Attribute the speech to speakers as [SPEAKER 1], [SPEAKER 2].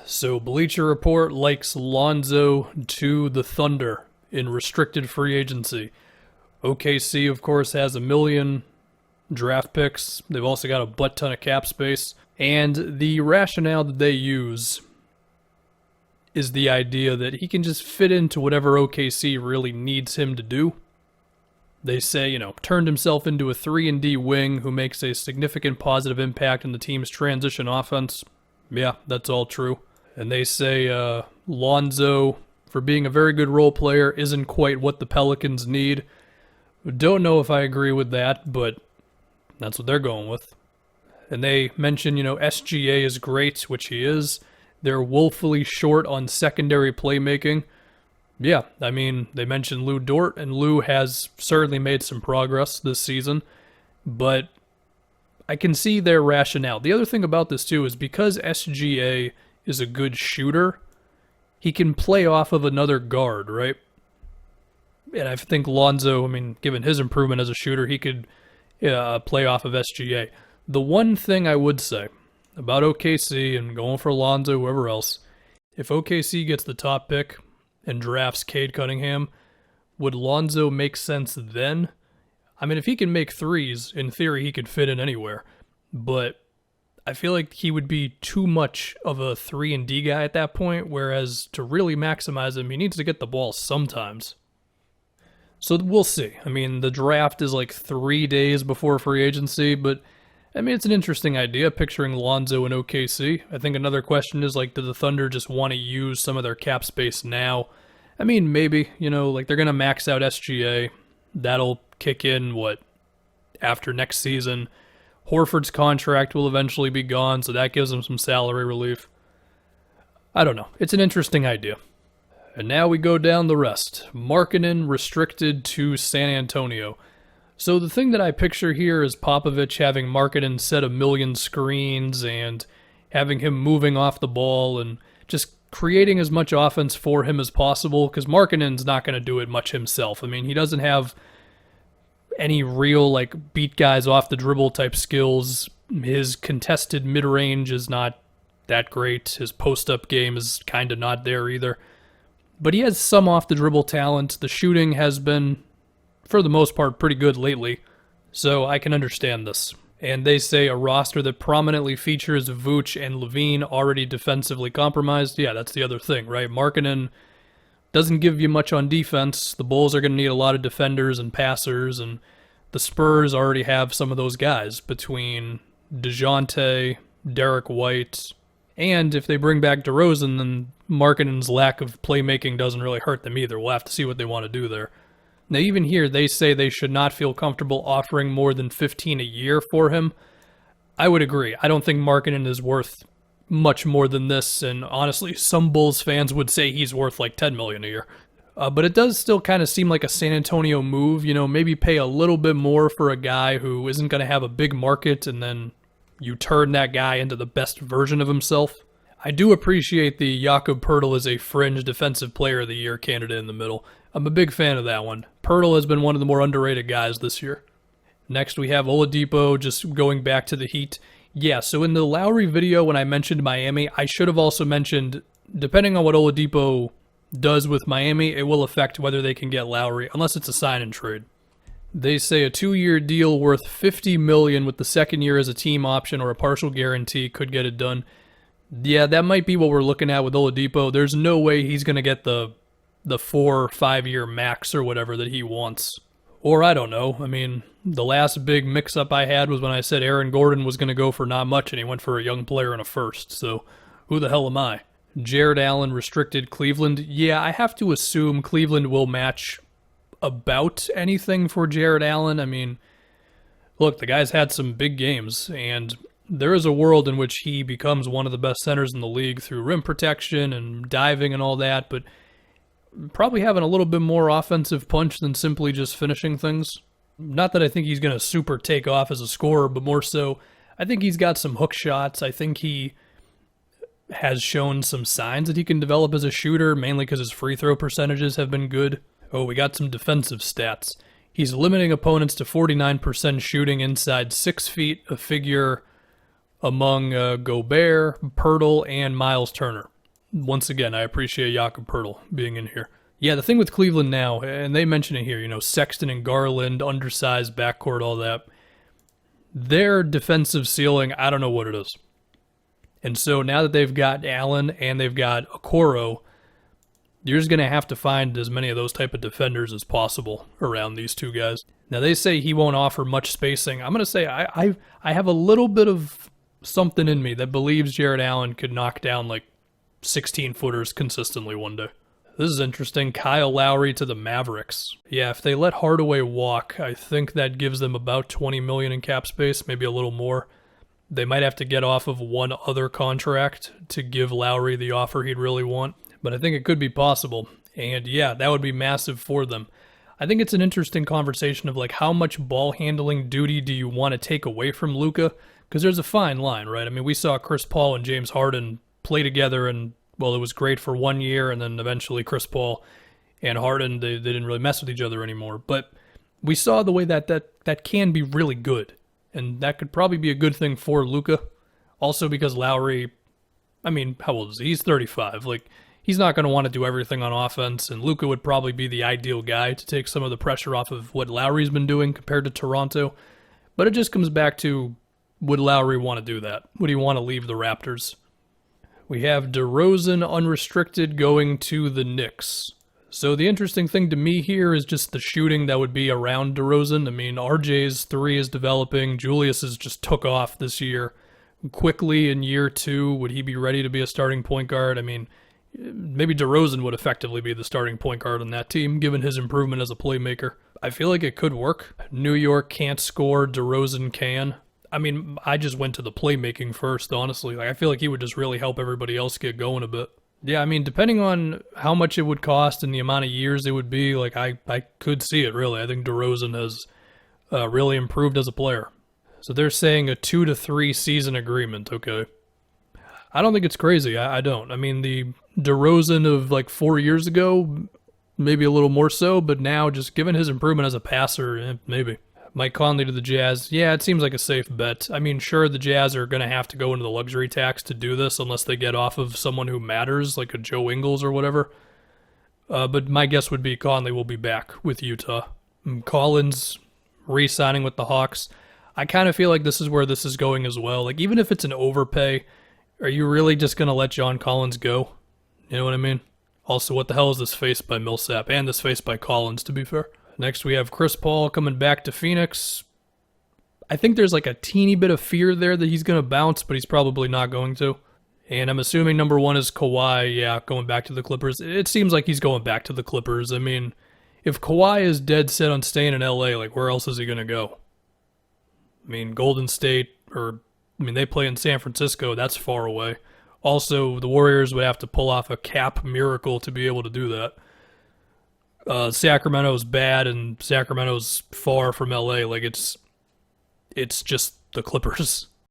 [SPEAKER 1] So Bleacher Report likes Lonzo to the Thunder in restricted free agency. OKC, of course, has 1 million draft picks. They've also got a butt ton of cap space. And the rationale that they use is the idea that he can just fit into whatever OKC really needs him to do. They say, turned himself into a 3-and-D wing who makes a significant positive impact in the team's transition offense. Yeah, that's all true. And they say Lonzo, for being a very good role player, isn't quite what the Pelicans need. Don't know if I agree with that, but that's what they're going with. And they mention, SGA is great, which he is. They're woefully short on secondary playmaking. Yeah, I mean, they mentioned Lou Dort, and Lou has certainly made some progress this season, but I can see their rationale. The other thing about this, too, is because SGA is a good shooter, he can play off of another guard, right? And I think Lonzo, given his improvement as a shooter, he could play off of SGA. The one thing I would say about OKC and going for Lonzo, whoever else, if OKC gets the top pick and drafts Cade Cunningham, would Lonzo make sense then? If he can make threes, in theory, he could fit in anywhere. But I feel like he would be too much of a 3-and-D guy at that point, whereas to really maximize him, he needs to get the ball sometimes. So we'll see. The draft is like 3 days before free agency, but it's an interesting idea, picturing Lonzo in OKC. I think another question is, do the Thunder just want to use some of their cap space now? Maybe, they're going to max out SGA. That'll kick in, after next season. Horford's contract will eventually be gone, so that gives them some salary relief. I don't know. It's an interesting idea. And now we go down the rest. Markkanen restricted to San Antonio. So the thing that I picture here is Popovich having Markkanen set 1 million screens and having him moving off the ball and just creating as much offense for him as possible, because Markkanen's not going to do it much himself. He doesn't have any real beat guys off the dribble type skills. His contested mid-range is not that great. His post-up game is kind of not there either. But he has some off the dribble talent. The shooting has been, for the most part, pretty good lately, so I can understand this. And they say a roster that prominently features Vooch and Levine already defensively compromised. Yeah, that's the other thing, right? Markkanen doesn't give you much on defense. The Bulls are going to need a lot of defenders and passers, and the Spurs already have some of those guys between DeJounte, Derek White, and if they bring back DeRozan, then Markkanen's lack of playmaking doesn't really hurt them either. We'll have to see what they want to do there. Now, even here, they say they should not feel comfortable offering more than 15 a year for him. I would agree. I don't think Markkanen is worth much more than this, and honestly, some Bulls fans would say he's worth 10 million a year. But it does still kind of seem like a San Antonio move, maybe pay a little bit more for a guy who isn't going to have a big market, and then you turn that guy into the best version of himself. I do appreciate the Jakob Poeltl as a fringe defensive player of the year candidate in the middle. I'm a big fan of that one. Poeltl has been one of the more underrated guys this year. Next we have Oladipo, just going back to the Heat. Yeah, so in the Lowry video when I mentioned Miami, I should have also mentioned, depending on what Oladipo does with Miami, it will affect whether they can get Lowry, unless it's a sign and trade. They say a 2-year deal worth $50 million with the second year as a team option or a partial guarantee could get it done. Yeah, that might be what we're looking at with Oladipo. There's no way he's going to get the 4 or 5 year max or whatever that he wants. Or I don't know. The last big mix-up I had was when I said Aaron Gordon was going to go for not much and he went for a young player and a first. So who the hell am I? Jarrett Allen restricted Cleveland. Yeah, I have to assume Cleveland will match about anything for Jarrett Allen. Look, the guy's had some big games, and there is a world in which he becomes one of the best centers in the league through rim protection and diving and all that, but probably having a little bit more offensive punch than simply just finishing things. Not that I think he's going to super take off as a scorer, but more so, I think he's got some hook shots. I think he has shown some signs that he can develop as a shooter, mainly because his free throw percentages have been good. Oh, we got some defensive stats. He's limiting opponents to 49% shooting inside 6 feet, a figure among Gobert, Poeltl, and Miles Turner. once again, I appreciate Jakob Poeltl being in here. Yeah, the thing with Cleveland now, and they mention it here, Sexton and Garland, undersized backcourt, all that. Their defensive ceiling, I don't know what it is. And so now that they've got Allen and they've got Okoro, you're just going to have to find as many of those type of defenders as possible around these two guys. Now, they say he won't offer much spacing. I'm going to say I have a little bit of something in me that believes Jarrett Allen could knock down like 16-footers consistently one day. This is interesting. Kyle Lowry to the Mavericks. Yeah, if they let Hardaway walk, I think that gives them about $20 million in cap space, maybe a little more. They might have to get off of one other contract to give Lowry the offer he'd really want, but I think it could be possible. And yeah, that would be massive for them. I think it's an interesting conversation of like how much ball handling duty do you want to take away from Luka? Because there's a fine line, right? I mean, we saw Chris Paul and James Harden play together, and well, it was great for 1 year, and then eventually Chris Paul and Harden, they didn't really mess with each other anymore. But we saw the way that can be really good, and that could probably be a good thing for Luka. Also because Lowry, I mean, how old is he? He's 35. Like, he's not going to want to do everything on offense, and Luka would probably be the ideal guy to take some of the pressure off of what Lowry's been doing compared to Toronto. But it just comes back to, would Lowry want to do that? Would he want to leave the Raptors? We have DeRozan unrestricted going to the Knicks. So the interesting thing to me here is just the shooting that would be around DeRozan. I mean, RJ's 3 is developing. Julius has just took off this year. Quickly in year 2, would he be ready to be a starting point guard? I mean, maybe DeRozan would effectively be the starting point guard on that team, given his improvement as a playmaker. I feel like it could work. New York can't score, DeRozan can. I mean, I just went to the playmaking first, honestly. Like, I feel like he would just really help everybody else get going a bit. Yeah, I mean, depending on how much it would cost and the amount of years it would be, like, I could see it, really. I think DeRozan has really improved as a player. So they're saying a 2 to 3 season agreement, okay. I don't think it's crazy. I don't. I mean, the DeRozan of, like, 4 years ago, maybe a little more so, but now, just given his improvement as a passer, maybe. Mike Conley to the Jazz. Yeah, it seems like a safe bet. I mean, sure, the Jazz are going to have to go into the luxury tax to do this unless they get off of someone who matters, like a Joe Ingles or whatever. But my guess would be Conley will be back with Utah. Collins re-signing with the Hawks. I kind of feel like this is where this is going as well. Like, even if it's an overpay, are you really just going to let John Collins go? You know what I mean? Also, what the hell is this face by Millsap? And this face by Collins, to be fair. Next, we have Chris Paul coming back to Phoenix. I think there's like a teeny bit of fear there that he's going to bounce, but he's probably not going to. And I'm assuming number 1 is Kawhi, yeah, going back to the Clippers. It seems like he's going back to the Clippers. I mean, if Kawhi is dead set on staying in LA, like, where else is he going to go? I mean, Golden State, they play in San Francisco. That's far away. Also, the Warriors would have to pull off a cap miracle to be able to do that. Sacramento's bad, and Sacramento's far from LA. Like, it's just the Clippers.